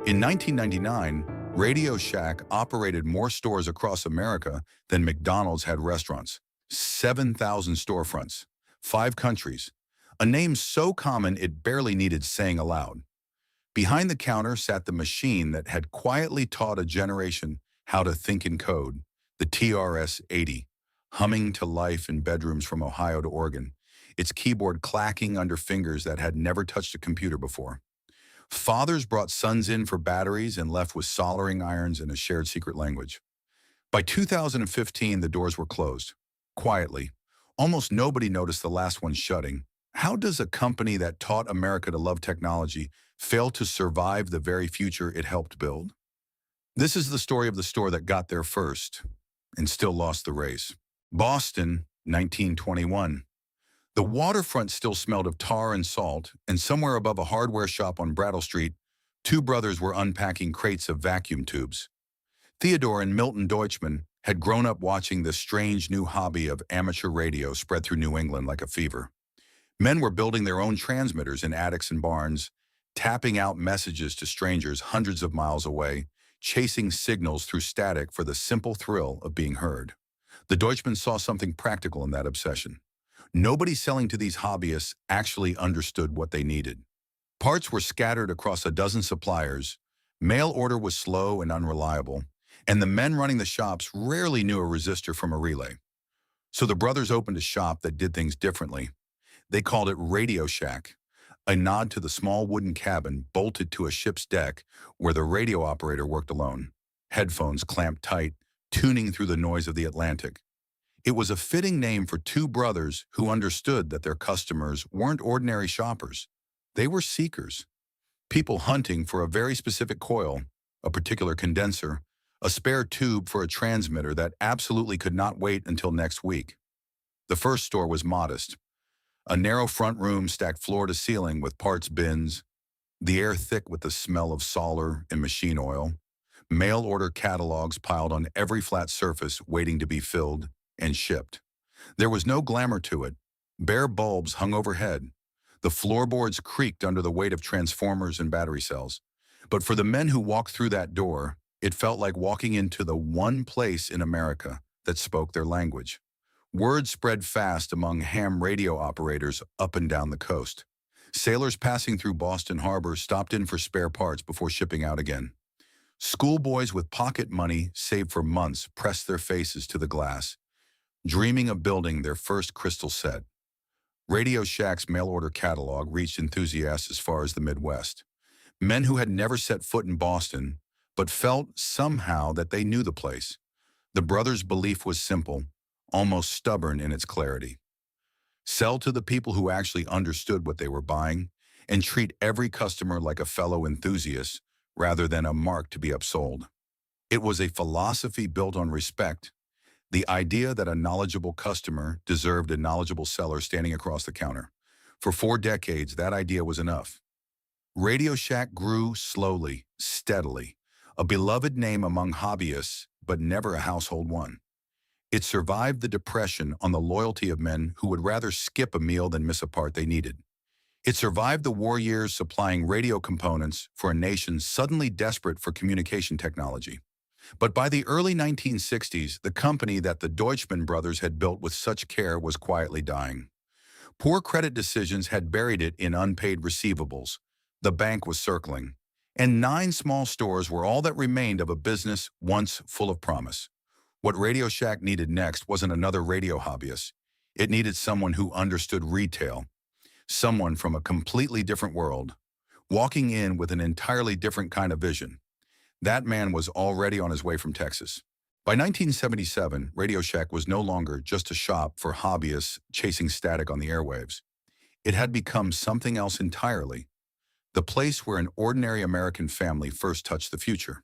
In 1999, Radio Shack operated more stores across America than McDonald's had restaurants. 7,000 storefronts, 5 countries, a name so common it barely needed saying aloud. Behind the counter sat the machine that had quietly taught a generation how to think in code, the TRS-80, humming to life in bedrooms from Ohio to Oregon, its keyboard clacking under fingers that had never touched a computer before. Fathers brought sons in for batteries and left with soldering irons and a shared secret language. By 2015, the doors were closed. Quietly. Almost nobody noticed the last one shutting. How does a company that taught America to love technology fail to survive the very future it helped build? This is the story of the store that got there first and still lost the race. Boston, 1921. The waterfront still smelled of tar and salt, and somewhere above a hardware shop on Brattle Street, two brothers were unpacking crates of vacuum tubes. Theodore and Milton Deutschman had grown up watching this strange new hobby of amateur radio spread through New England like a fever. Men were building their own transmitters in attics and barns, tapping out messages to strangers hundreds of miles away, chasing signals through static for the simple thrill of being heard. The Deutschmans saw something practical in that obsession. Nobody selling to these hobbyists actually understood what they needed. Parts were scattered across a dozen suppliers, mail order was slow and unreliable, and the men running the shops rarely knew a resistor from a relay. So the brothers opened a shop that did things differently. They called it Radio Shack, a nod to the small wooden cabin bolted to a ship's deck where the radio operator worked alone, headphones clamped tight, tuning through the noise of the Atlantic. It was a fitting name for two brothers who understood that their customers weren't ordinary shoppers. They were seekers, people hunting for a very specific coil, a particular condenser, a spare tube for a transmitter that absolutely could not wait until next week. The first store was modest. A narrow front room stacked floor to ceiling with parts bins, the air thick with the smell of solder and machine oil, mail order catalogs piled on every flat surface waiting to be filled and shipped. There was no glamour to it. Bare bulbs hung overhead. The floorboards creaked under the weight of transformers and battery cells. But for the men who walked through that door, it felt like walking into the one place in America that spoke their language. Word spread fast among ham radio operators up and down the coast. Sailors passing through Boston Harbor stopped in for spare parts before shipping out again. Schoolboys with pocket money saved for months pressed their faces to the glass, dreaming of building their first crystal set. Radio Shack's mail-order catalog reached enthusiasts as far as the Midwest. Men who had never set foot in Boston, but felt somehow that they knew the place. The brothers' belief was simple, almost stubborn in its clarity. Sell to the people who actually understood what they were buying, and treat every customer like a fellow enthusiast rather than a mark to be upsold. It was a philosophy built on respect, the idea that a knowledgeable customer deserved a knowledgeable seller standing across the counter. For 4 decades, that idea was enough. Radio Shack grew slowly, steadily, a beloved name among hobbyists, but never a household one. It survived the Depression on the loyalty of men who would rather skip a meal than miss a part they needed. It survived the war years supplying radio components for a nation suddenly desperate for communication technology. But by the early 1960s, the company that the Deutschman brothers had built with such care was quietly dying. Poor credit decisions had buried it in unpaid receivables. The bank was circling. And 9 small stores were all that remained of a business once full of promise. What Radio Shack needed next wasn't another radio hobbyist. It needed someone who understood retail, someone from a completely different world, walking in with an entirely different kind of vision. That man was already on his way from Texas. By 1977, Radio Shack was no longer just a shop for hobbyists chasing static on the airwaves. It had become something else entirely, the place where an ordinary American family first touched the future.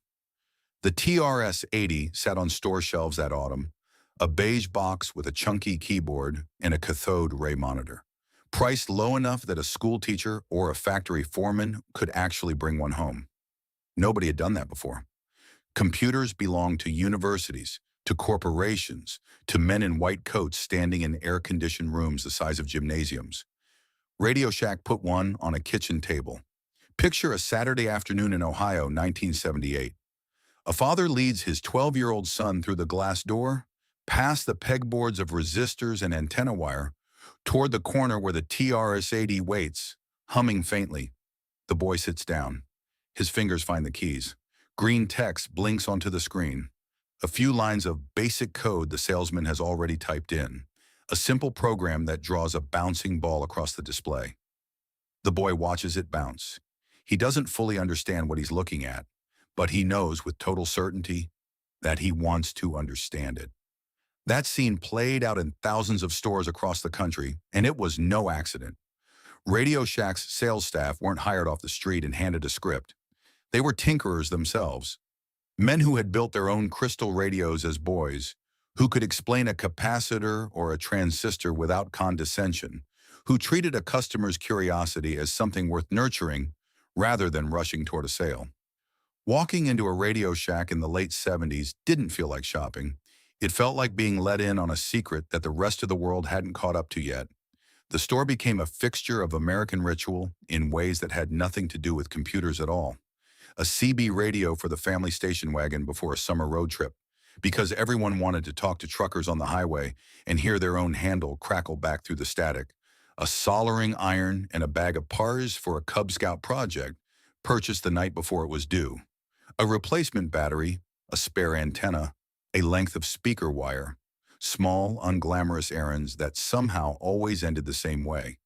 The TRS-80 sat on store shelves that autumn, a beige box with a chunky keyboard and a cathode ray monitor, priced low enough that a school teacher or a factory foreman could actually bring one home. Nobody had done that before. Computers belonged to universities, to corporations, to men in white coats standing in air-conditioned rooms the size of gymnasiums. Radio Shack put one on a kitchen table. Picture a Saturday afternoon in Ohio, 1978. A father leads his 12-year-old son through the glass door, past the pegboards of resistors and antenna wire, toward the corner where the TRS-80 waits, humming faintly. The boy sits down. His fingers find the keys. Green text blinks onto the screen. A few lines of basic code the salesman has already typed in. A simple program that draws a bouncing ball across the display. The boy watches it bounce. He doesn't fully understand what he's looking at, but he knows with total certainty that he wants to understand it. That scene played out in thousands of stores across the country, and it was no accident. Radio Shack's sales staff weren't hired off the street and handed a script. They were tinkerers themselves, men who had built their own crystal radios as boys, who could explain a capacitor or a transistor without condescension, who treated a customer's curiosity as something worth nurturing rather than rushing toward a sale. Walking into a Radio Shack in the late 70s didn't feel like shopping. It felt like being let in on a secret that the rest of the world hadn't caught up to yet. The store became a fixture of American ritual in ways that had nothing to do with computers at all. A CB radio for the family station wagon before a summer road trip, because everyone wanted to talk to truckers on the highway and hear their own handle crackle back through the static. A soldering iron and a bag of pars for a Cub Scout project, purchased the night before it was due. A replacement battery, a spare antenna, a length of speaker wire. Small, unglamorous errands that somehow always ended the same way,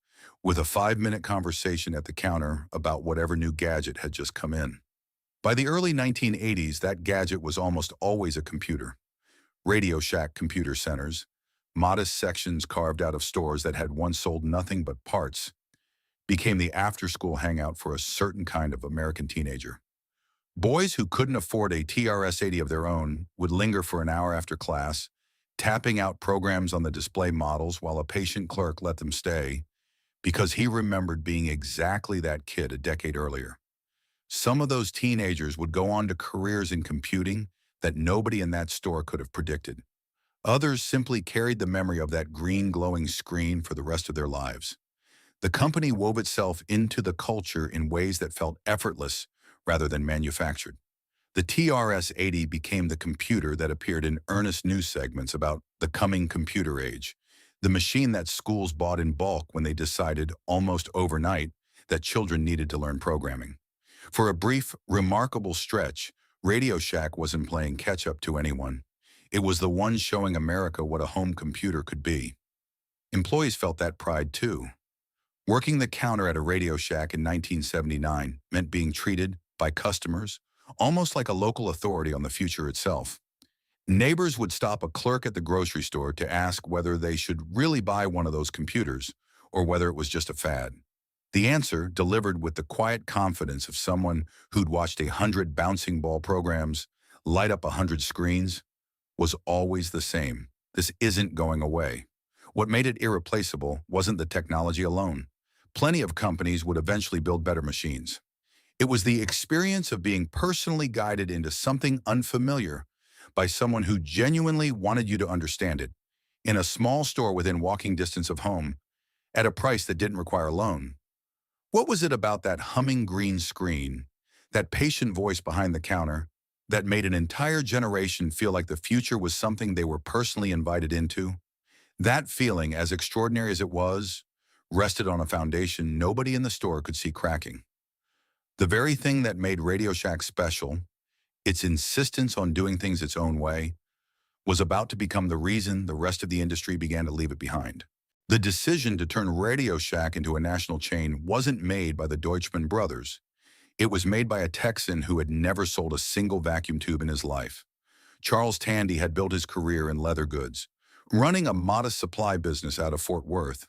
with a 5-minute conversation at the counter about whatever new gadget had just come in. By the early 1980s, that gadget was almost always a computer. Radio Shack computer centers, modest sections carved out of stores that had once sold nothing but parts, became the after-school hangout for a certain kind of American teenager. Boys who couldn't afford a TRS-80 of their own would linger for an hour after class, tapping out programs on the display models while a patient clerk let them stay, because he remembered being exactly that kid a decade earlier. Some of those teenagers would go on to careers in computing that nobody in that store could have predicted. Others simply carried the memory of that green glowing screen for the rest of their lives. The company wove itself into the culture in ways that felt effortless rather than manufactured. The TRS-80 became the computer that appeared in earnest news segments about the coming computer age, the machine that schools bought in bulk when they decided, almost overnight, that children needed to learn programming. For a brief, remarkable stretch, Radio Shack wasn't playing catch-up to anyone. It was the one showing America what a home computer could be. Employees felt that pride too. Working the counter at a Radio Shack in 1979 meant being treated, by customers, almost like a local authority on the future itself. Neighbors would stop a clerk at the grocery store to ask whether they should really buy one of those computers or whether it was just a fad. The answer, delivered with the quiet confidence of someone who'd watched 100 bouncing ball programs light up 100 screens, was always the same. This isn't going away. What made it irreplaceable wasn't the technology alone. Plenty of companies would eventually build better machines. It was the experience of being personally guided into something unfamiliar by someone who genuinely wanted you to understand it, in a small store within walking distance of home, at a price that didn't require a loan. What was it about that humming green screen, that patient voice behind the counter, that made an entire generation feel like the future was something they were personally invited into? That feeling, as extraordinary as it was, rested on a foundation nobody in the store could see cracking. The very thing that made Radio Shack special, its insistence on doing things its own way, was about to become the reason the rest of the industry began to leave it behind. The decision to turn Radio Shack into a national chain wasn't made by the Deutschman brothers. It was made by a Texan who had never sold a single vacuum tube in his life. Charles Tandy had built his career in leather goods, running a modest supply business out of Fort Worth.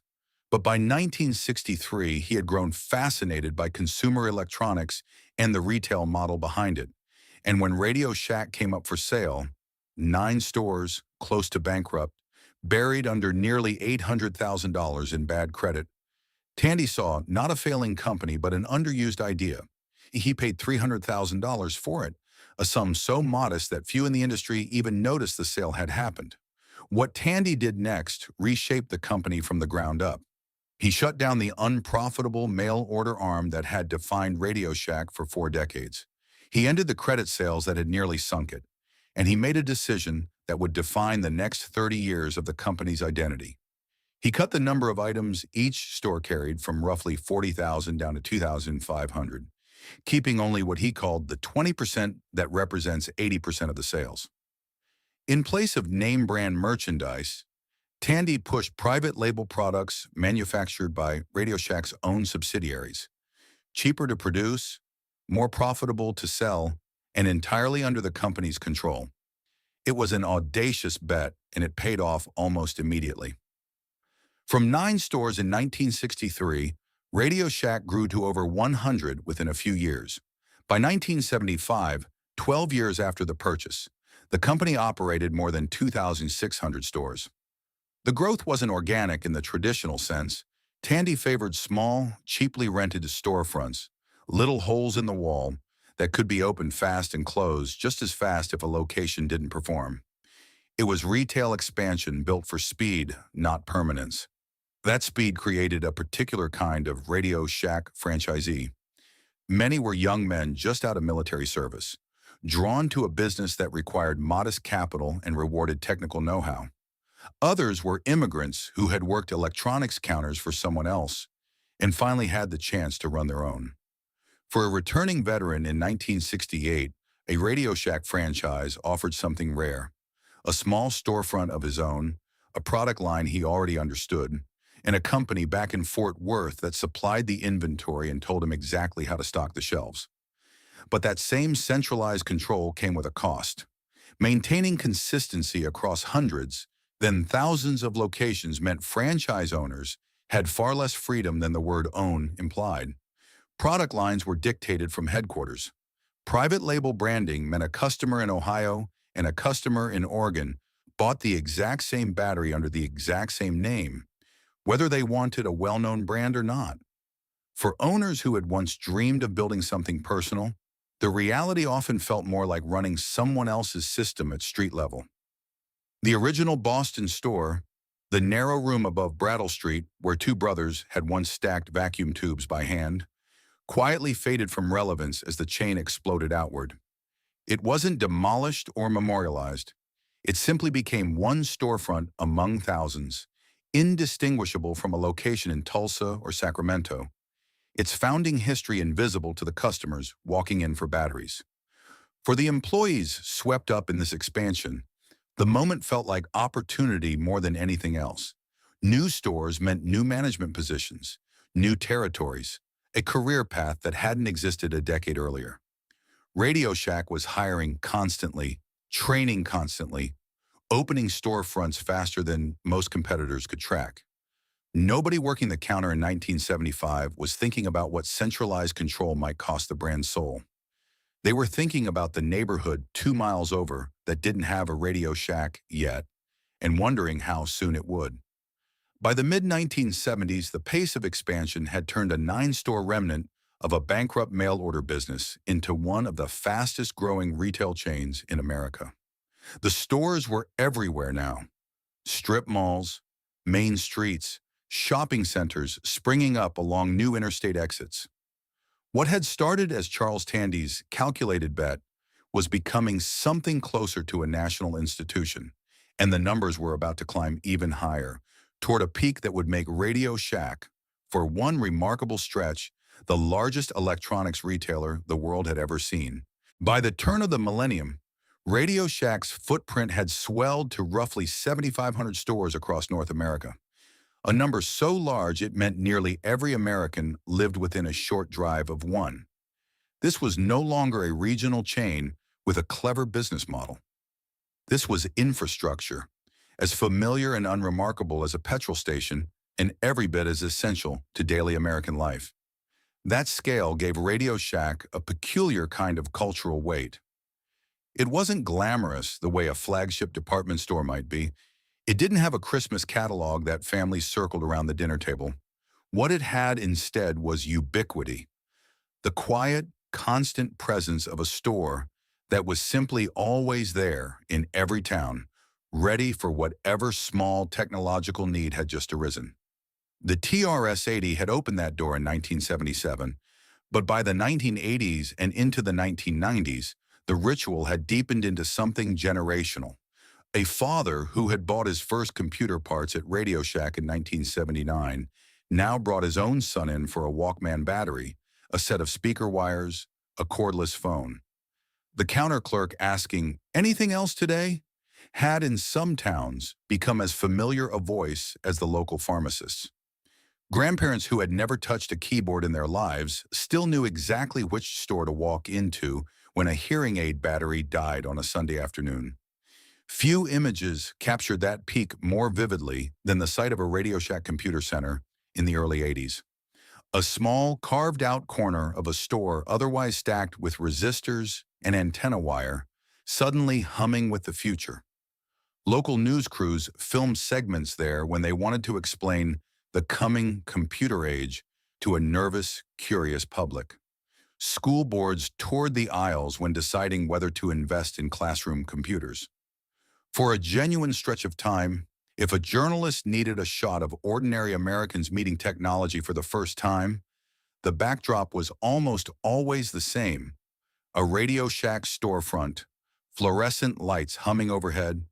But by 1963, he had grown fascinated by consumer electronics and the retail model behind it. And when Radio Shack came up for sale, 9 stores, close to bankrupt, buried under nearly $800,000 in bad credit, Tandy saw not a failing company but an underused idea. He paid $300,000 for it, a sum so modest that few in the industry even noticed the sale had happened. What Tandy did next reshaped the company from the ground up. He shut down the unprofitable mail-order arm that had defined Radio Shack for 4 decades. He ended the credit sales that had nearly sunk it, and he made a decision that would define the next 30 years of the company's identity. He cut the number of items each store carried from roughly 40,000 down to 2,500, keeping only what he called the 20% that represents 80% of the sales. In place of name-brand merchandise, Tandy pushed private label products manufactured by Radio Shack's own subsidiaries, cheaper to produce, more profitable to sell, and entirely under the company's control. It was an audacious bet, and it paid off almost immediately. From 9 stores in 1963, Radio Shack grew to over 100 within a few years. By 1975, 12 years after the purchase, the company operated more than 2,600 stores. The growth wasn't organic in the traditional sense. Tandy favored small, cheaply rented storefronts, little holes in the wall that could be opened fast and closed just as fast if a location didn't perform. It was retail expansion built for speed, not permanence. That speed created a particular kind of Radio Shack franchisee. Many were young men just out of military service, drawn to a business that required modest capital and rewarded technical know-how. Others were immigrants who had worked electronics counters for someone else and finally had the chance to run their own. For a returning veteran in 1968, a Radio Shack franchise offered something rare: a small storefront of his own, a product line he already understood, and a company back in Fort Worth that supplied the inventory and told him exactly how to stock the shelves. But that same centralized control came with a cost. Maintaining consistency across hundreds, then thousands of locations meant franchise owners had far less freedom than the word own implied. Product lines were dictated from headquarters. Private label branding meant a customer in Ohio and a customer in Oregon bought the exact same battery under the exact same name, whether they wanted a well-known brand or not. For owners who had once dreamed of building something personal, the reality often felt more like running someone else's system at street level. The original Boston store, the narrow room above Brattle Street where 2 brothers had once stacked vacuum tubes by hand, quietly faded from relevance as the chain exploded outward. It wasn't demolished or memorialized. It simply became one storefront among thousands, indistinguishable from a location in Tulsa or Sacramento, its founding history invisible to the customers walking in for batteries. For the employees swept up in this expansion, the moment felt like opportunity more than anything else. New stores meant new management positions, new territories, a career path that hadn't existed a decade earlier. Radio Shack was hiring constantly, training constantly, opening storefronts faster than most competitors could track. Nobody working the counter in 1975 was thinking about what centralized control might cost the brand's soul. They were thinking about the neighborhood 2 miles over that didn't have a Radio Shack yet, and wondering how soon it would. By the mid-1970s, the pace of expansion had turned a 9-store remnant of a bankrupt mail-order business into one of the fastest-growing retail chains in America. The stores were everywhere now. Strip malls, main streets, shopping centers springing up along new interstate exits. What had started as Charles Tandy's calculated bet was becoming something closer to a national institution, and the numbers were about to climb even higher, toward a peak that would make Radio Shack, for one remarkable stretch, the largest electronics retailer the world had ever seen. By the turn of the millennium, Radio Shack's footprint had swelled to roughly 7,500 stores across North America, a number so large it meant nearly every American lived within a short drive of one. This was no longer a regional chain with a clever business model. This was infrastructure, as familiar and unremarkable as a petrol station and every bit as essential to daily American life. That scale gave Radio Shack a peculiar kind of cultural weight. It wasn't glamorous the way a flagship department store might be. It didn't have a Christmas catalog that families circled around the dinner table. What it had instead was ubiquity, the quiet, constant presence of a store that was simply always there in every town, ready for whatever small technological need had just arisen. The TRS-80 had opened that door in 1977, but by the 1980s and into the 1990s, the ritual had deepened into something generational. A father who had bought his first computer parts at RadioShack in 1979 now brought his own son in for a Walkman battery, a set of speaker wires, a cordless phone. The counter clerk asking, "Anything else today?" had in some towns become as familiar a voice as the local pharmacists. Grandparents who had never touched a keyboard in their lives still knew exactly which store to walk into when a hearing aid battery died on a Sunday afternoon. Few images captured that peak more vividly than the sight of a Radio Shack computer center in the early 80s. A small, carved-out corner of a store otherwise stacked with resistors and antenna wire, suddenly humming with the future. Local news crews filmed segments there when they wanted to explain the coming computer age to a nervous, curious public. School boards toured the aisles when deciding whether to invest in classroom computers. For a genuine stretch of time, if a journalist needed a shot of ordinary Americans meeting technology for the first time, the backdrop was almost always the same: a Radio Shack storefront, fluorescent lights humming overhead.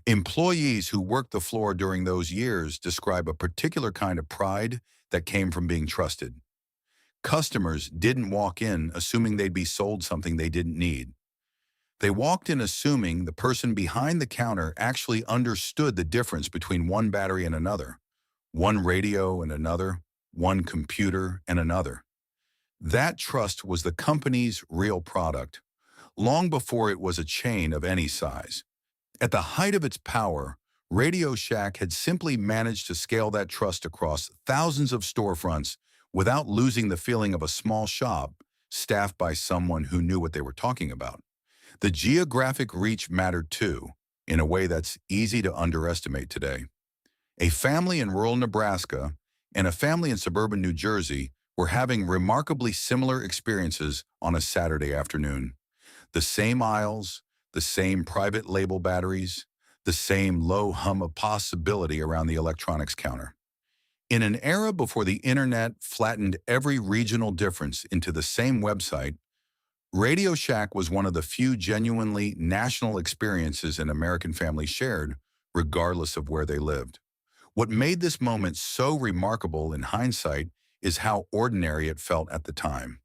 Employees who worked the floor during those years describe a particular kind of pride that came from being trusted. Customers didn't walk in assuming they'd be sold something they didn't need. They walked in assuming the person behind the counter actually understood the difference between one battery and another, one radio and another, one computer and another. That trust was the company's real product, long before it was a chain of any size. At the height of its power, Radio Shack had simply managed to scale that trust across thousands of storefronts without losing the feeling of a small shop staffed by someone who knew what they were talking about. The geographic reach mattered too, in a way that's easy to underestimate today. A family in rural Nebraska and a family in suburban New Jersey were having remarkably similar experiences on a Saturday afternoon. The same aisles, the same private label batteries, the same low hum of possibility around the electronics counter. In an era before the internet flattened every regional difference into the same website, Radio Shack was one of the few genuinely national experiences an American family shared, regardless of where they lived. What made this moment so remarkable in hindsight is how ordinary it felt at the time.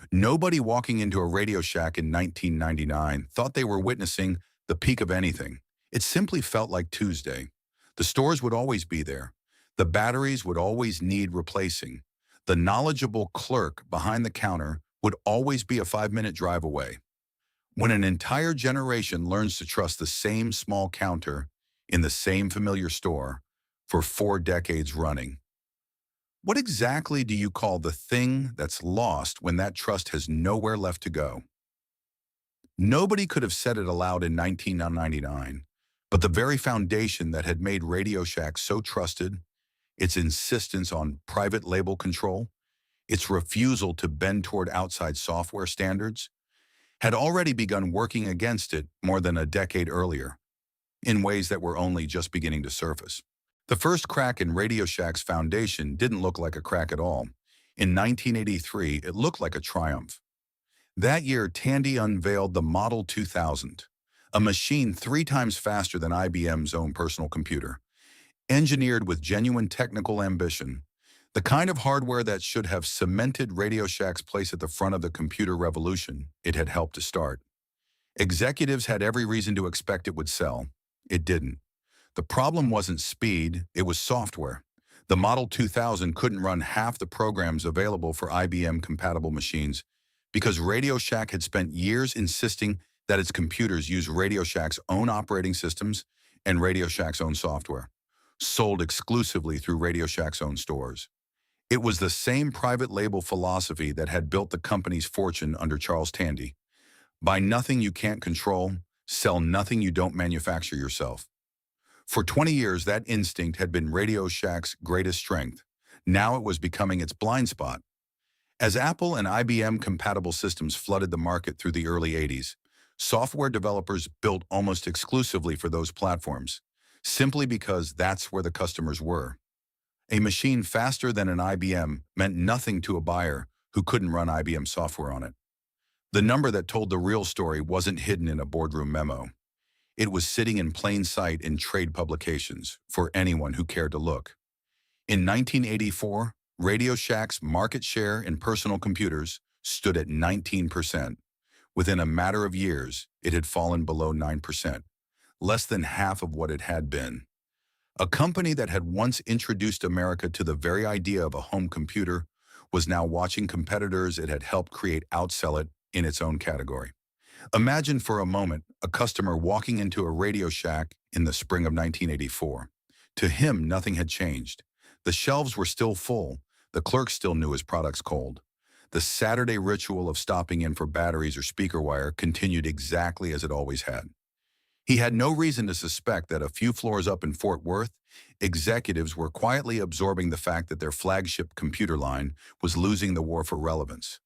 Nobody walking into a Radio Shack in 1999 thought they were witnessing the peak of anything. It simply felt like Tuesday. The stores would always be there. The batteries would always need replacing. The knowledgeable clerk behind the counter would always be a 5-minute drive away. When an entire generation learns to trust the same small counter in the same familiar store for 4 decades running, what exactly do you call the thing that's lost when that trust has nowhere left to go? Nobody could have said it aloud in 1999, but the very foundation that had made Radio Shack so trusted, its insistence on private label control, its refusal to bend toward outside software standards, had already begun working against it more than a decade earlier, in ways that were only just beginning to surface. The first crack in Radio Shack's foundation didn't look like a crack at all. In 1983, it looked like a triumph. That year, Tandy unveiled the Model 2000, a machine 3 times faster than IBM's own personal computer, engineered with genuine technical ambition, the kind of hardware that should have cemented Radio Shack's place at the front of the computer revolution it had helped to start. Executives had every reason to expect it would sell. It didn't. The problem wasn't speed, it was software. The Model 2000 couldn't run half the programs available for IBM-compatible machines because Radio Shack had spent years insisting that its computers use Radio Shack's own operating systems and Radio Shack's own software, sold exclusively through Radio Shack's own stores. It was the same private label philosophy that had built the company's fortune under Charles Tandy. Buy nothing you can't control, sell nothing you don't manufacture yourself. For 20 years, that instinct had been Radio Shack's greatest strength. Now it was becoming its blind spot. As Apple and IBM-compatible systems flooded the market through the early 80s, software developers built almost exclusively for those platforms, simply because that's where the customers were. A machine faster than an IBM meant nothing to a buyer who couldn't run IBM software on it. The number that told the real story wasn't hidden in a boardroom memo. It was sitting in plain sight in trade publications for anyone who cared to look. In 1984, RadioShack's market share in personal computers stood at 19%. Within a matter of years, it had fallen below 9%, less than half of what it had been. A company that had once introduced America to the very idea of a home computer was now watching competitors it had helped create outsell it in its own category. Imagine for a moment a customer walking into a Radio Shack in the spring of 1984. To him, nothing had changed. The shelves were still full. The clerk still knew his products cold. The Saturday ritual of stopping in for batteries or speaker wire continued exactly as it always had. He had no reason to suspect that a few floors up in Fort Worth, executives were quietly absorbing the fact that their flagship computer line was losing the war for relevance.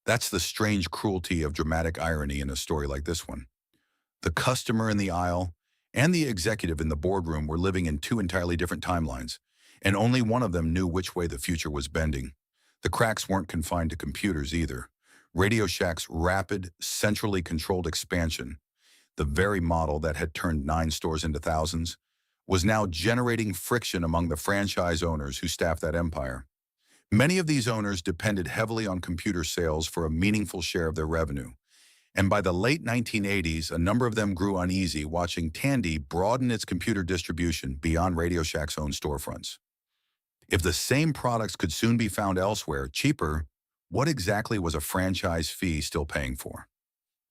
That's the strange cruelty of dramatic irony in a story like this one. The customer in the aisle and the executive in the boardroom were living in two entirely different timelines, and only one of them knew which way the future was bending. The cracks weren't confined to computers either. Radio Shack's rapid, centrally controlled expansion, the very model that had turned 9 stores into thousands, was now generating friction among the franchise owners who staffed that empire. Many of these owners depended heavily on computer sales for a meaningful share of their revenue. And by the late 1980s, a number of them grew uneasy watching Tandy broaden its computer distribution beyond Radio Shack's own storefronts. If the same products could soon be found elsewhere, cheaper, what exactly was a franchise fee still paying for?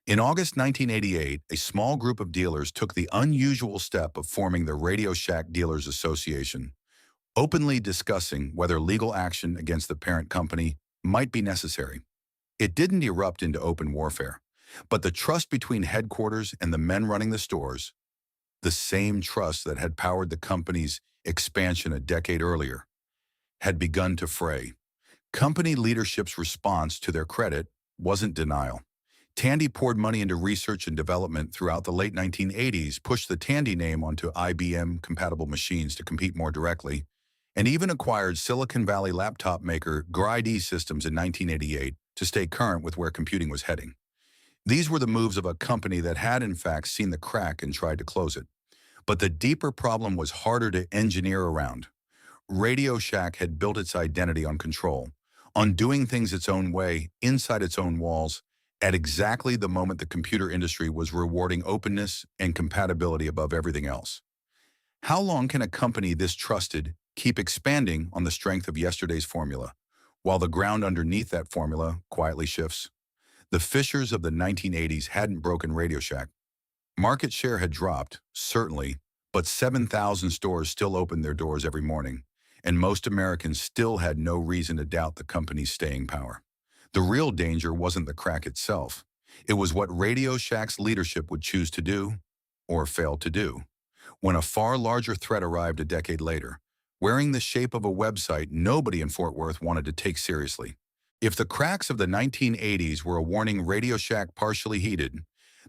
In August 1988, a small group of dealers took the unusual step of forming the Radio Shack Dealers Association, openly discussing whether legal action against the parent company might be necessary. It didn't erupt into open warfare, but the trust between headquarters and the men running the stores, the same trust that had powered the company's expansion a decade earlier, had begun to fray. Company leadership's response, to their credit, wasn't denial. Tandy poured money into research and development throughout the late 1980s, pushed the Tandy name onto IBM-compatible machines to compete more directly, and even acquired Silicon Valley laptop maker GRID Systems in 1988 to stay current with where computing was heading. These were the moves of a company that had, in fact, seen the crack and tried to close it. But the deeper problem was harder to engineer around. Radio Shack had built its identity on control, on doing things its own way, inside its own walls, at exactly the moment the computer industry was rewarding openness and compatibility above everything else. How long can a company this trusted keep expanding on the strength of yesterday's formula, while the ground underneath that formula quietly shifts? The fissures of the 1980s hadn't broken Radio Shack. Market share had dropped, certainly, but 7,000 stores still opened their doors every morning, and most Americans still had no reason to doubt the company's staying power. The real danger wasn't the crack itself. It was what Radio Shack's leadership would choose to do, or fail to do, when a far larger threat arrived a decade later, wearing the shape of a website nobody in Fort Worth wanted to take seriously. If the cracks of the 1980s were a warning Radio Shack partially heeded,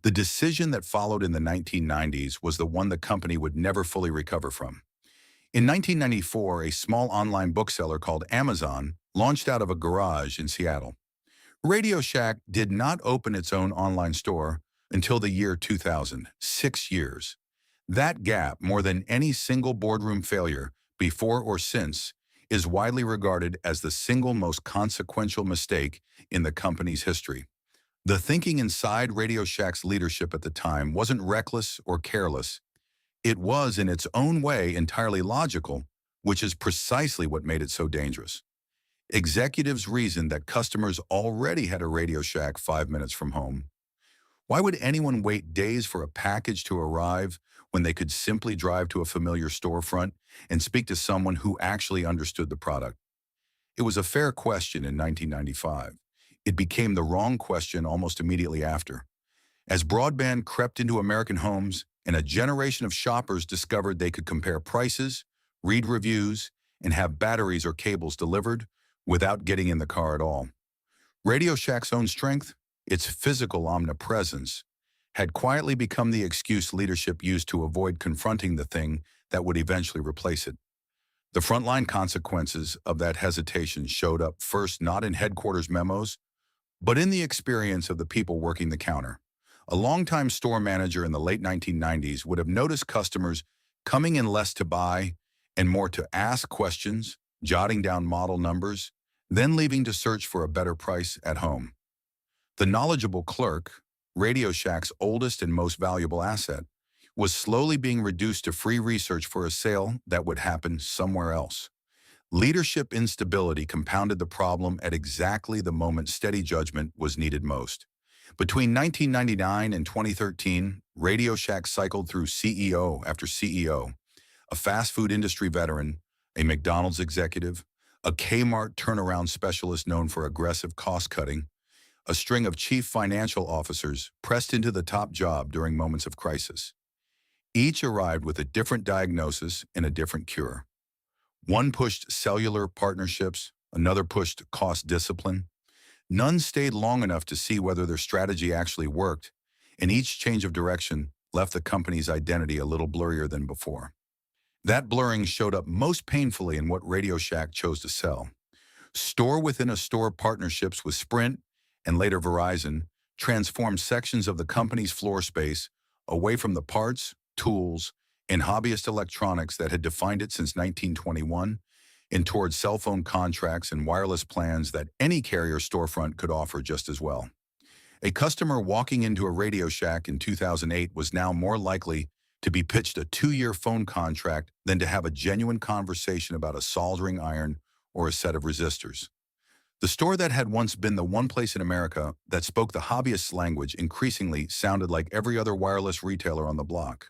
the decision that followed in the 1990s was the one the company would never fully recover from. In 1994, a small online bookseller called Amazon launched out of a garage in Seattle. Radio Shack did not open its own online store until the year 2000, 6 years. That gap, more than any single boardroom failure, before or since, is widely regarded as the single most consequential mistake in the company's history. The thinking inside Radio Shack's leadership at the time wasn't reckless or careless. It was, in its own way, entirely logical, which is precisely what made it so dangerous. Executives reasoned that customers already had a Radio Shack 5 minutes from home. Why would anyone wait days for a package to arrive when they could simply drive to a familiar storefront and speak to someone who actually understood the product? It was a fair question in 1995. It became the wrong question almost immediately after. As broadband crept into American homes and a generation of shoppers discovered they could compare prices, read reviews, and have batteries or cables delivered without getting in the car at all. Radio Shack's own strength, its physical omnipresence, had quietly become the excuse leadership used to avoid confronting the thing that would eventually replace it. The frontline consequences of that hesitation showed up first not in headquarters memos, but in the experience of the people working the counter. A longtime store manager in the late 1990s would have noticed customers coming in less to buy and more to ask questions, jotting down model numbers, then leaving to search for a better price at home. The knowledgeable clerk, Radio Shack's oldest and most valuable asset, was slowly being reduced to free research for a sale that would happen somewhere else. Leadership instability compounded the problem at exactly the moment steady judgment was needed most. Between 1999 and 2013, Radio Shack cycled through CEO after CEO, a fast food industry veteran, a McDonald's executive, a Kmart turnaround specialist known for aggressive cost-cutting, a string of chief financial officers pressed into the top job during moments of crisis. Each arrived with a different diagnosis and a different cure. One pushed cellular partnerships, another pushed cost discipline. None stayed long enough to see whether their strategy actually worked, and each change of direction left the company's identity a little blurrier than before. That blurring showed up most painfully in what Radio Shack chose to sell. Store-within-a-store partnerships with Sprint and later Verizon transformed sections of the company's floor space away from the parts, tools, and hobbyist electronics that had defined it since 1921 and towards cell phone contracts and wireless plans that any carrier storefront could offer just as well. A customer walking into a Radio Shack in 2008 was now more likely to be pitched a 2-year phone contract than to have a genuine conversation about a soldering iron or a set of resistors. The store that had once been the one place in America that spoke the hobbyist's language increasingly sounded like every other wireless retailer on the block.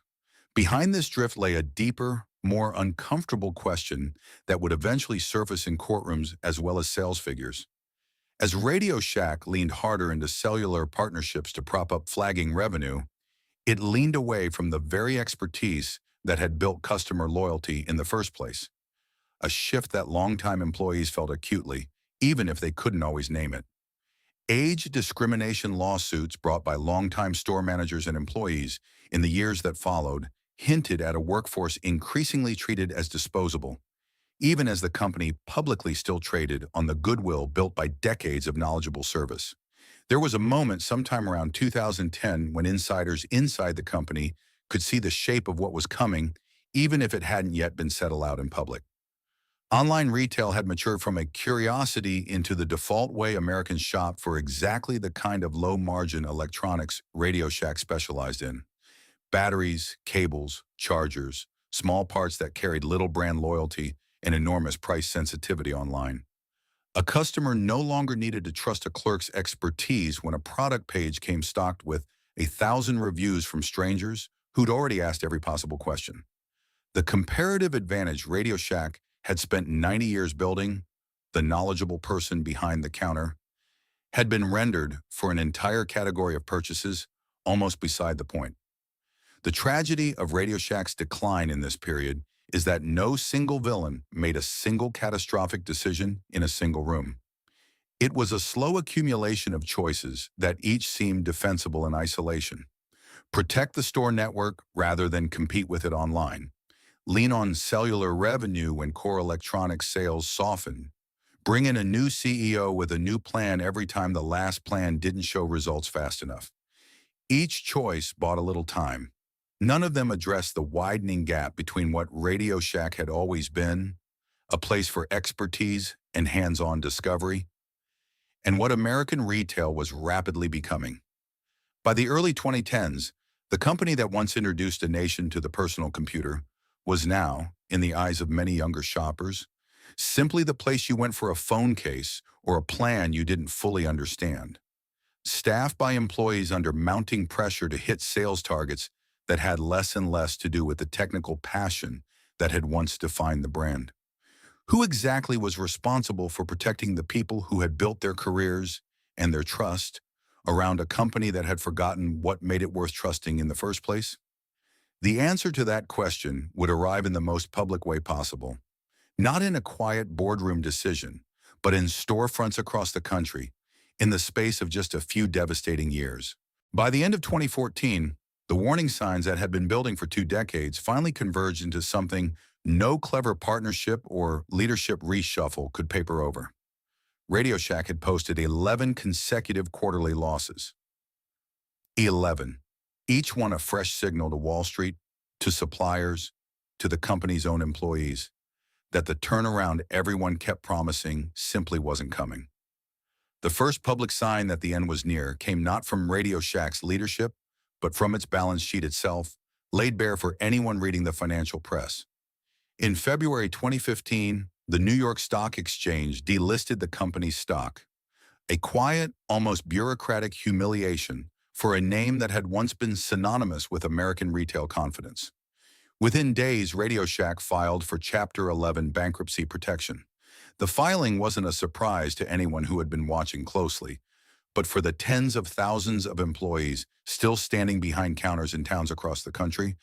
Behind this drift lay a deeper, more uncomfortable question that would eventually surface in courtrooms as well as sales figures. As Radio Shack leaned harder into cellular partnerships to prop up flagging revenue, it leaned away from the very expertise that had built customer loyalty in the first place. A shift that longtime employees felt acutely, even if they couldn't always name it. Age discrimination lawsuits brought by longtime store managers and employees in the years that followed hinted at a workforce increasingly treated as disposable, even as the company publicly still traded on the goodwill built by decades of knowledgeable service. There was a moment sometime around 2010 when insiders inside the company could see the shape of what was coming, even if it hadn't yet been settled out in public. Online retail had matured from a curiosity into the default way Americans shop for exactly the kind of low-margin electronics Radio Shack specialized in. Batteries, cables, chargers, small parts that carried little brand loyalty and enormous price sensitivity online. A customer no longer needed to trust a clerk's expertise when a product page came stocked with 1,000 reviews from strangers who'd already asked every possible question. The comparative advantage Radio Shack had spent 90 years building, the knowledgeable person behind the counter, had been rendered for an entire category of purchases almost beside the point. The tragedy of Radio Shack's decline in this period is that no single villain made a single catastrophic decision in a single room. It was a slow accumulation of choices that each seemed defensible in isolation. Protect the store network rather than compete with it online. Lean on cellular revenue when core electronics sales soften. Bring in a new CEO with a new plan every time the last plan didn't show results fast enough. Each choice bought a little time. None of them addressed the widening gap between what Radio Shack had always been, a place for expertise and hands-on discovery, and what American retail was rapidly becoming. By the early 2010s, the company that once introduced a nation to the personal computer was now, in the eyes of many younger shoppers, simply the place you went for a phone case or a plan you didn't fully understand. Staffed by employees under mounting pressure to hit sales targets that had less and less to do with the technical passion that had once defined the brand. Who exactly was responsible for protecting the people who had built their careers and their trust around a company that had forgotten what made it worth trusting in the first place? The answer to that question would arrive in the most public way possible, not in a quiet boardroom decision, but in storefronts across the country, in the space of just a few devastating years. By the end of 2014, the warning signs that had been building for 2 decades finally converged into something No clever partnership or leadership reshuffle could paper over. Radio Shack had posted 11 consecutive quarterly losses. 11. Each one a fresh signal to Wall Street, to suppliers, to the company's own employees, that the turnaround everyone kept promising simply wasn't coming. The first public sign that the end was near came not from Radio Shack's leadership, but from its balance sheet itself, laid bare for anyone reading the financial press. In February 2015, the New York Stock Exchange delisted the company's stock, a quiet, almost bureaucratic humiliation for a name that had once been synonymous with American retail confidence. Within days, Radio Shack filed for Chapter 11 bankruptcy protection. The filing wasn't a surprise to anyone who had been watching closely, but for the tens of thousands of employees still standing behind counters in towns across the country,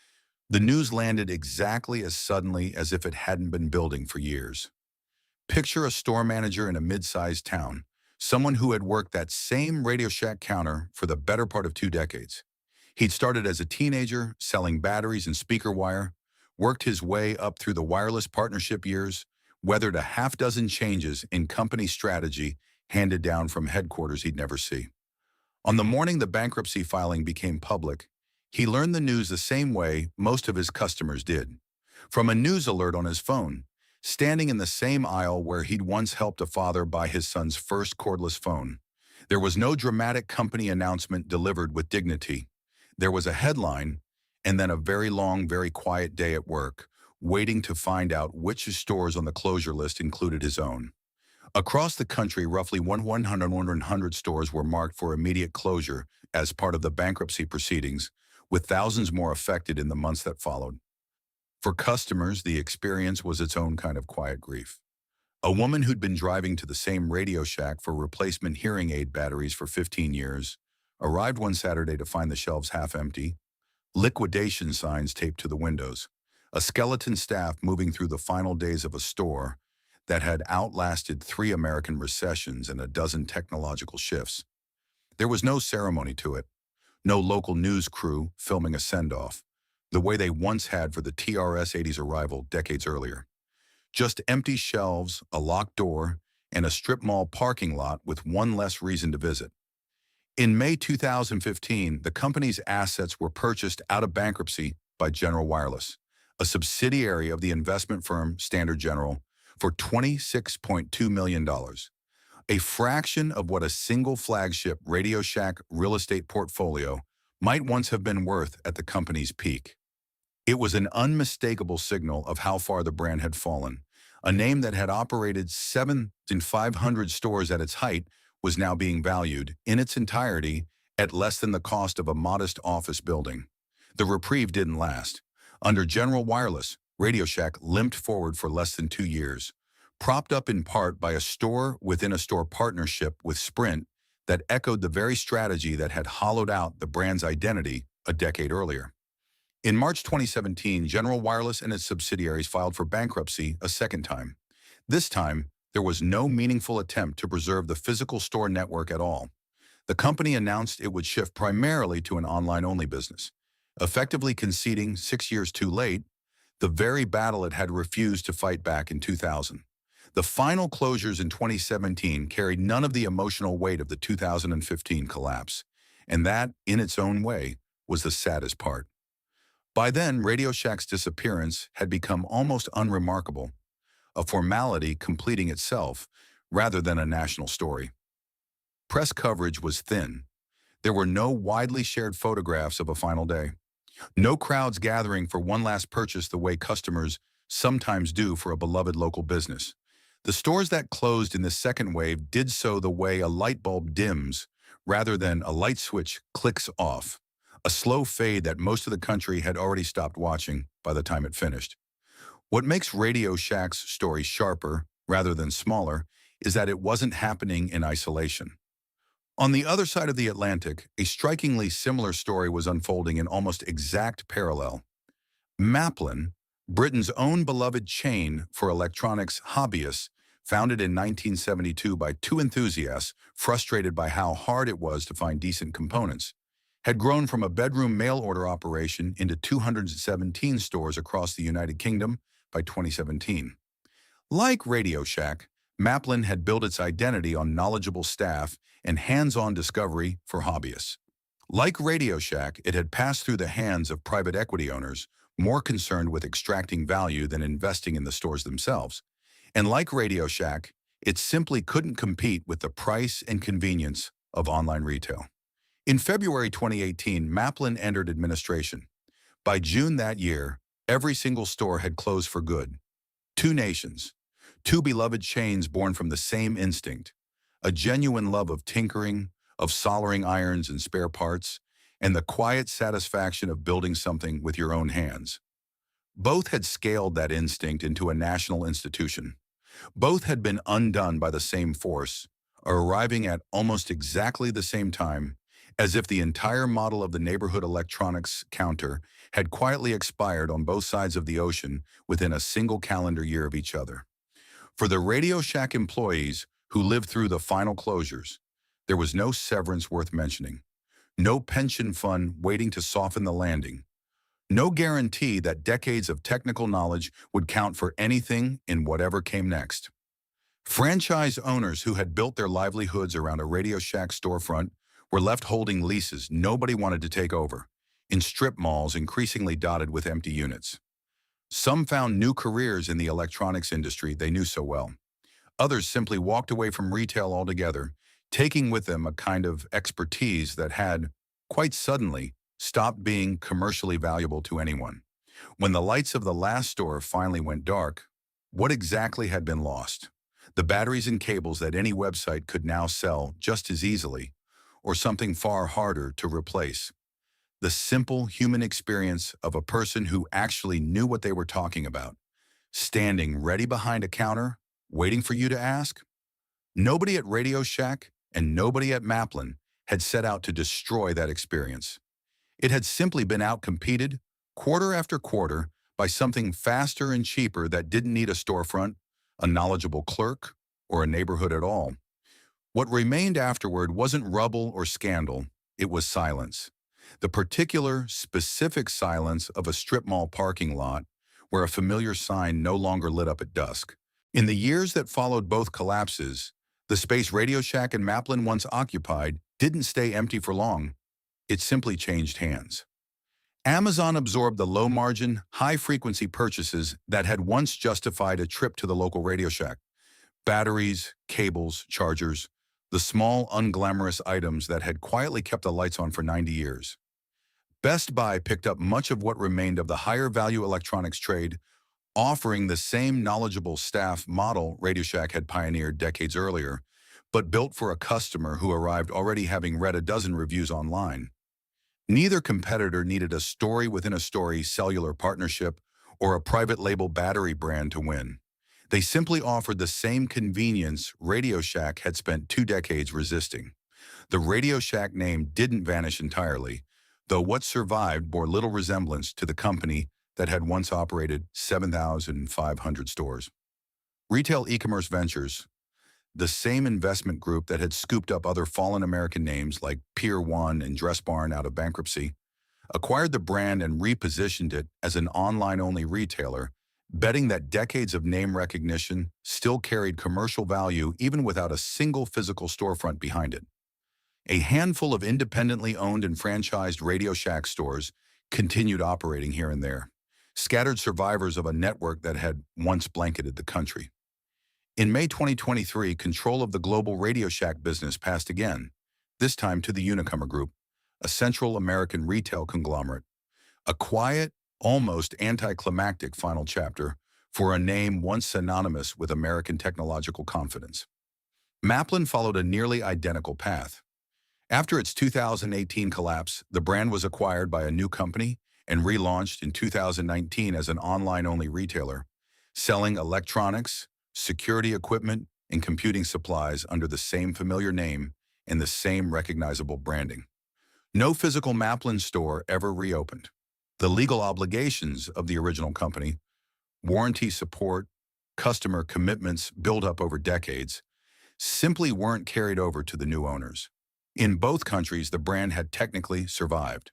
the news landed exactly as suddenly as if it hadn't been building for years. Picture a store manager in a mid-sized town, someone who had worked that same Radio Shack counter for the better part of 2 decades. He'd started as a teenager, selling batteries and speaker wire, worked his way up through the wireless partnership years, weathered a half-dozen changes in company strategy handed down from headquarters he'd never see. On the morning the bankruptcy filing became public, he learned the news the same way most of his customers did, from a news alert on his phone, standing in the same aisle where he'd once helped a father buy his son's first cordless phone. There was no dramatic company announcement delivered with dignity. There was a headline, and then a very long, very quiet day at work, waiting to find out which stores on the closure list included his own. Across the country, roughly 100 stores were marked for immediate closure as part of the bankruptcy proceedings, with thousands more affected in the months that followed. For customers, the experience was its own kind of quiet grief. A woman who'd been driving to the same Radio Shack for replacement hearing aid batteries for 15 years arrived one Saturday to find the shelves half empty, liquidation signs taped to the windows, a skeleton staff moving through the final days of a store that had outlasted 3 American recessions and a dozen technological shifts. There was no ceremony to it, no local news crew filming a send-off, the way they once had for the TRS-80's arrival decades earlier. Just empty shelves, a locked door, and a strip mall parking lot with one less reason to visit. In May 2015, the company's assets were purchased out of bankruptcy by General Wireless, a subsidiary of the investment firm Standard General, for $26.2 million, a fraction of what a single flagship Radio Shack real estate portfolio might once have been worth at the company's peak. It was an unmistakable signal of how far the brand had fallen. A name that had operated 7,500 stores at its height was now being valued, in its entirety, at less than the cost of a modest office building. The reprieve didn't last. Under General Wireless, Radio Shack limped forward for less than 2 years, propped up in part by a store-within-a-store partnership with Sprint that echoed the very strategy that had hollowed out the brand's identity a decade earlier. In March 2017, General Wireless and its subsidiaries filed for bankruptcy a second time. This time, there was no meaningful attempt to preserve the physical store network at all. The company announced it would shift primarily to an online-only business, effectively conceding 6 years too late the very battle it had refused to fight back in 2000. The final closures in 2017 carried none of the emotional weight of the 2015 collapse, and that, in its own way, was the saddest part. By then, Radio Shack's disappearance had become almost unremarkable, a formality completing itself rather than a national story. Press coverage was thin. There were no widely shared photographs of a final day. No crowds gathering for one last purchase the way customers sometimes do for a beloved local business. The stores that closed in this second wave did so the way a light bulb dims rather than a light switch clicks off, a slow fade that most of the country had already stopped watching by the time it finished. What makes Radio Shack's story sharper rather than smaller is that it wasn't happening in isolation. On the other side of the Atlantic, a strikingly similar story was unfolding in almost exact parallel. Maplin, Britain's own beloved chain for electronics hobbyists, founded in 1972 by 2 enthusiasts frustrated by how hard it was to find decent components, had grown from a bedroom mail order operation into 217 stores across the United Kingdom by 2017. Like Radio Shack, Maplin had built its identity on knowledgeable staff and hands-on discovery for hobbyists. Like Radio Shack, it had passed through the hands of private equity owners, more concerned with extracting value than investing in the stores themselves. And like Radio Shack, it simply couldn't compete with the price and convenience of online retail. In February 2018, Maplin entered administration. By June that year, every single store had closed for good. Two nations, two beloved chains born from the same instinct, a genuine love of tinkering, of soldering irons and spare parts, and the quiet satisfaction of building something with your own hands. Both had scaled that instinct into a national institution. Both had been undone by the same force, arriving at almost exactly the same time, as if the entire model of the neighborhood electronics counter had quietly expired on both sides of the ocean within a single calendar year of each other. For the Radio Shack employees who lived through the final closures, there was no severance worth mentioning, no pension fund waiting to soften the landing, no guarantee that decades of technical knowledge would count for anything in whatever came next. Franchise owners who had built their livelihoods around a Radio Shack storefront were left holding leases nobody wanted to take over, in strip malls increasingly dotted with empty units. Some found new careers in the electronics industry they knew so well. Others simply walked away from retail altogether, taking with them a kind of expertise that had, quite suddenly, stopped being commercially valuable to anyone. When the lights of the last store finally went dark, what exactly had been lost? The batteries and cables that any website could now sell just as easily, or something far harder to replace. The simple human experience of a person who actually knew what they were talking about, standing ready behind a counter, waiting for you to ask. Nobody at Radio Shack and nobody at Maplin had set out to destroy that experience. It had simply been outcompeted, quarter after quarter, by something faster and cheaper that didn't need a storefront, a knowledgeable clerk, or a neighborhood at all. What remained afterward wasn't rubble or scandal, it was silence. The particular, specific silence of a strip mall parking lot where a familiar sign no longer lit up at dusk. In the years that followed both collapses, the space Radio Shack and Maplin once occupied didn't stay empty for long. It simply changed hands. Amazon absorbed the low-margin, high-frequency purchases that had once justified a trip to the local Radio Shack. Batteries, cables, chargers, the small, unglamorous items that had quietly kept the lights on for 90 years. Best Buy picked up much of what remained of the higher-value electronics trade, offering the same knowledgeable staff model Radio Shack had pioneered decades earlier, but built for a customer who arrived already having read a dozen reviews online. Neither competitor needed a story within a story cellular partnership or a private label battery brand to win. They simply offered the same convenience Radio Shack had spent 2 decades resisting. The Radio Shack name didn't vanish entirely, though what survived bore little resemblance to the company that had once operated 7,500 stores. Retail e-commerce ventures, the same investment group that had scooped up other fallen American names like Pier 1 and Dress Barn out of bankruptcy, acquired the brand and repositioned it as an online-only retailer, betting that decades of name recognition still carried commercial value even without a single physical storefront behind it. A handful of independently owned and franchised Radio Shack stores continued operating here and there, scattered survivors of a network that had once blanketed the country. In May 2023, control of the global Radio Shack business passed again, this time to the Unicomer Group, a Central American retail conglomerate. A quiet, almost anticlimactic final chapter for a name once synonymous with American technological confidence. Maplin followed a nearly identical path. After its 2018 collapse, the brand was acquired by a new company and relaunched in 2019 as an online-only retailer, selling electronics, security equipment, and computing supplies under the same familiar name and the same recognizable branding. No physical Maplin store ever reopened. The legal obligations of the original company, warranty support, customer commitments built up over decades, simply weren't carried over to the new owners. In both countries, the brand had technically survived.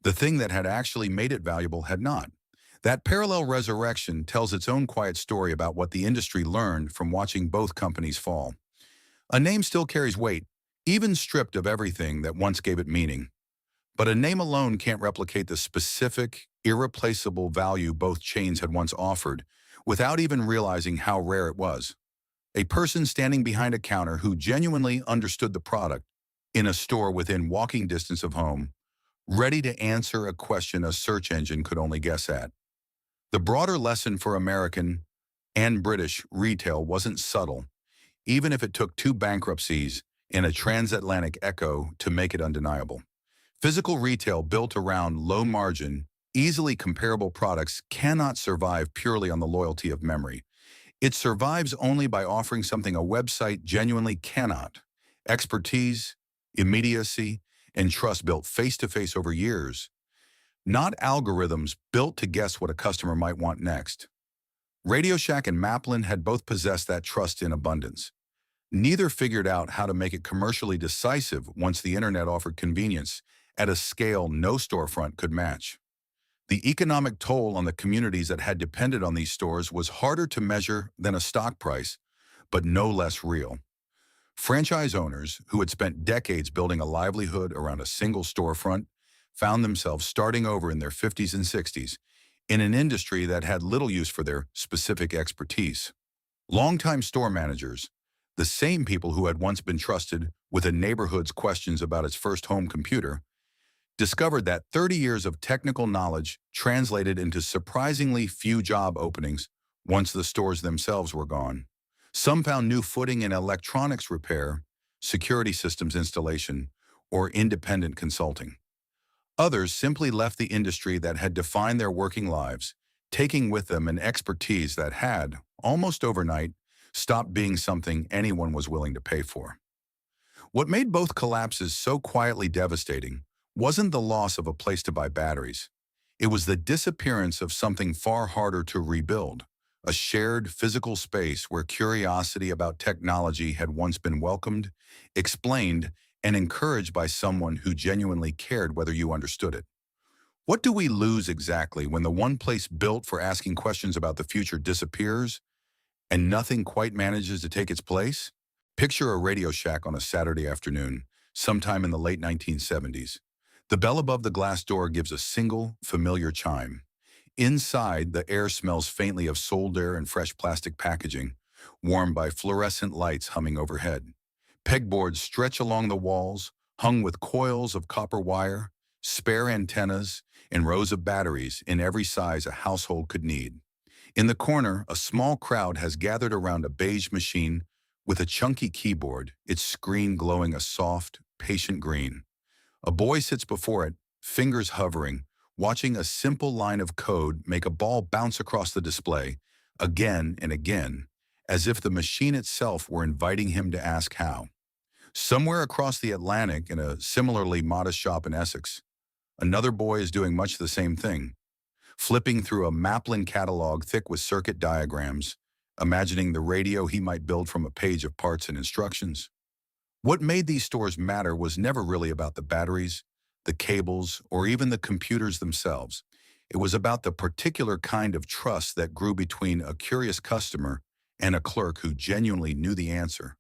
The thing that had actually made it valuable had not. That parallel resurrection tells its own quiet story about what the industry learned from watching both companies fall. A name still carries weight, even stripped of everything that once gave it meaning. But a name alone can't replicate the specific, irreplaceable value both chains had once offered, without even realizing how rare it was. A person standing behind a counter who genuinely understood the product, in a store within walking distance of home, ready to answer a question a search engine could only guess at. The broader lesson for American and British retail wasn't subtle, even if it took two bankruptcies and a transatlantic echo to make it undeniable. Physical retail built around low-margin, easily comparable products cannot survive purely on the loyalty of memory. It survives only by offering something a website genuinely cannot: expertise, immediacy, and trust built face-to-face over years, not algorithms built to guess what a customer might want next. RadioShack and Maplin had both possessed that trust in abundance. Neither figured out how to make it commercially decisive once the internet offered convenience at a scale no storefront could match. The economic toll on the communities that had depended on these stores was harder to measure than a stock price, but no less real. Franchise owners who had spent decades building a livelihood around a single storefront found themselves starting over in their 50s and 60s in an industry that had little use for their specific expertise. Longtime store managers, the same people who had once been trusted with a neighborhood's questions about its first home computer, discovered that 30 years of technical knowledge translated into surprisingly few job openings once the stores themselves were gone. Some found new footing in electronics repair, security systems installation, or independent consulting. Others simply left the industry that had defined their working lives, taking with them an expertise that had, almost overnight, stopped being something anyone was willing to pay for. What made both collapses so quietly devastating wasn't the loss of a place to buy batteries. It was the disappearance of something far harder to rebuild, a shared physical space where curiosity about technology had once been welcomed, explained, and encouraged by someone who genuinely cared whether you understood it. What do we lose exactly when the one place built for asking questions about the future disappears and nothing quite manages to take its place? Picture a Radio Shack on a Saturday afternoon, sometime in the late 1970s. The bell above the glass door gives a single, familiar chime. Inside, the air smells faintly of solder and fresh plastic packaging, warmed by fluorescent lights humming overhead. Pegboards stretch along the walls, hung with coils of copper wire, spare antennas, and rows of batteries in every size a household could need. In the corner, a small crowd has gathered around a beige machine with a chunky keyboard, its screen glowing a soft, patient green. A boy sits before it, fingers hovering, watching a simple line of code make a ball bounce across the display, again and again, as if the machine itself were inviting him to ask how. Somewhere across the Atlantic, in a similarly modest shop in Essex, another boy is doing much the same thing, flipping through a Maplin catalog thick with circuit diagrams, imagining the radio he might build from a page of parts and instructions. What made these stores matter was never really about the batteries, the cables, or even the computers themselves. It was about the particular kind of trust that grew between a curious customer and a clerk who genuinely knew the answer.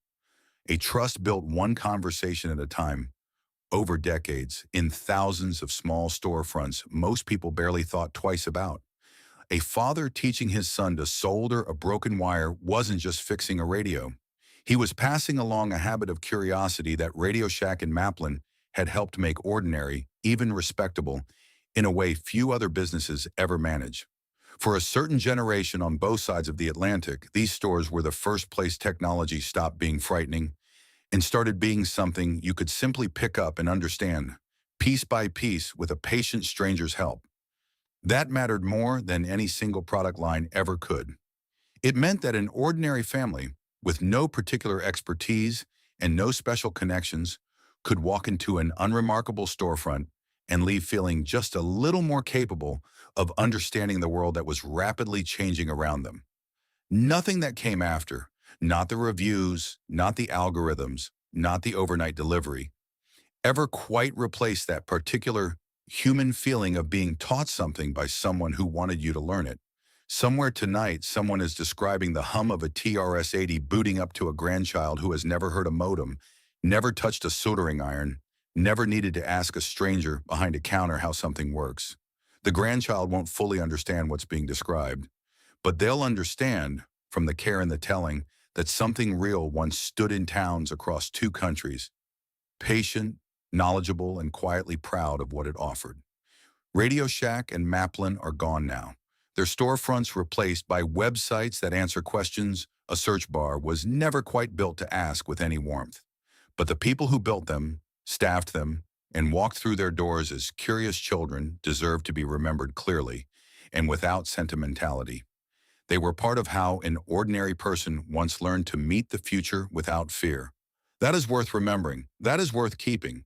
A trust built one conversation at a time, over decades, in thousands of small storefronts most people barely thought twice about. A father teaching his son to solder a broken wire wasn't just fixing a radio. He was passing along a habit of curiosity that Radio Shack and Maplin had helped make ordinary, even respectable, in a way few other businesses ever manage. For a certain generation on both sides of the Atlantic, these stores were the first place technology stopped being frightening and started being something you could simply pick up and understand, piece by piece, with a patient stranger's help. That mattered more than any single product line ever could. It meant that an ordinary family, with no particular expertise and no special connections, could walk into an unremarkable storefront and leave feeling just a little more capable of understanding the world that was rapidly changing around them. Nothing that came after, not the reviews, not the algorithms, not the overnight delivery, ever quite replaced that particular human feeling of being taught something by someone who wanted you to learn it. Somewhere tonight, someone is describing the hum of a TRS-80 booting up to a grandchild who has never heard a modem, never touched a soldering iron, never needed to ask a stranger behind a counter how something works. The grandchild won't fully understand what's being described, but they'll understand, from the care and the telling, that something real once stood in towns across two countries, patient, knowledgeable, and quietly proud of what it offered. Radio Shack and Maplin are gone now, their storefronts replaced by websites that answer questions a search bar was never quite built to ask with any warmth. But the people who built them, staffed them, and walked through their doors as curious children deserve to be remembered clearly and without sentimentality. They were part of how an ordinary person once learned to meet the future without fear. That is worth remembering. That is worth keeping.